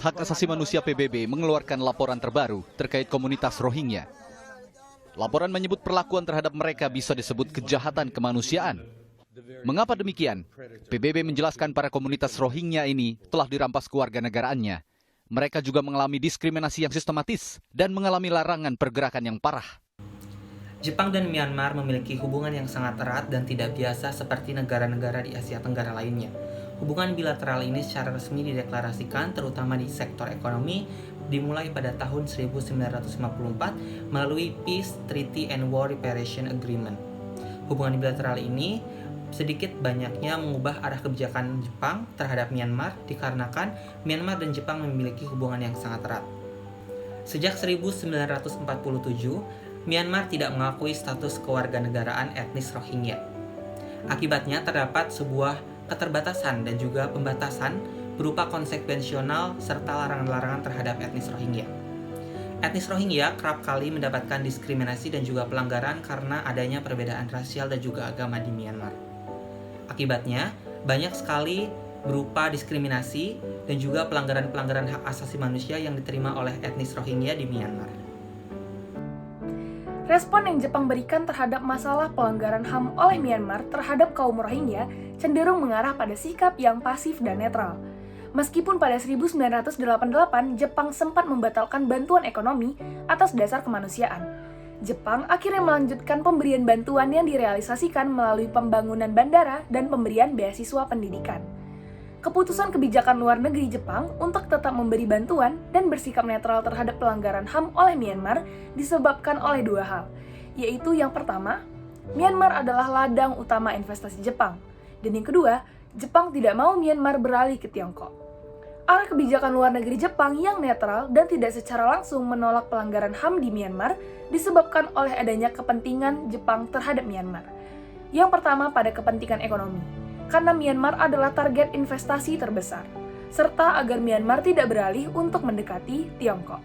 Komnas Hak Asasi Manusia PBB mengeluarkan laporan terbaru terkait komunitas Rohingya. Laporan menyebut perlakuan terhadap mereka bisa disebut kejahatan kemanusiaan. Mengapa demikian? PBB menjelaskan para komunitas Rohingya ini telah dirampas kewarganegaraannya. Mereka juga mengalami diskriminasi yang sistematis dan mengalami larangan pergerakan yang parah. Jepang dan Myanmar memiliki hubungan yang sangat erat dan tidak biasa seperti negara-negara di Asia Tenggara lainnya. Hubungan bilateral ini secara resmi dideklarasikan terutama di sektor ekonomi dimulai pada tahun 1954 melalui Peace Treaty and War Reparation Agreement. Hubungan bilateral ini sedikit banyaknya mengubah arah kebijakan Jepang terhadap Myanmar dikarenakan Myanmar dan Jepang memiliki hubungan yang sangat erat. Sejak 1947, Myanmar tidak mengakui status kewarganegaraan etnis Rohingya. Akibatnya terdapat sebuah keterbatasan dan juga pembatasan berupa konsekuensional serta larangan-larangan terhadap etnis Rohingya. Etnis Rohingya kerap kali mendapatkan diskriminasi dan juga pelanggaran karena adanya perbedaan rasial dan juga agama di Myanmar. Akibatnya, banyak sekali berupa diskriminasi dan juga pelanggaran-pelanggaran hak asasi manusia yang diterima oleh etnis Rohingya di Myanmar. Respon yang Jepang berikan terhadap masalah pelanggaran HAM oleh Myanmar terhadap kaum Rohingya cenderung mengarah pada sikap yang pasif dan netral. Meskipun pada 1988 Jepang sempat membatalkan bantuan ekonomi atas dasar kemanusiaan, Jepang akhirnya melanjutkan pemberian bantuan yang direalisasikan melalui pembangunan bandara dan pemberian beasiswa pendidikan. Keputusan kebijakan luar negeri Jepang untuk tetap memberi bantuan dan bersikap netral terhadap pelanggaran HAM oleh Myanmar disebabkan oleh dua hal, yaitu yang pertama, Myanmar adalah ladang utama investasi Jepang, dan yang kedua, Jepang tidak mau Myanmar beralih ke Tiongkok. Arah kebijakan luar negeri Jepang yang netral dan tidak secara langsung menolak pelanggaran HAM di Myanmar disebabkan oleh adanya kepentingan Jepang terhadap Myanmar. Yang pertama pada kepentingan ekonomi, karena Myanmar adalah target investasi terbesar, serta agar Myanmar tidak beralih untuk mendekati Tiongkok.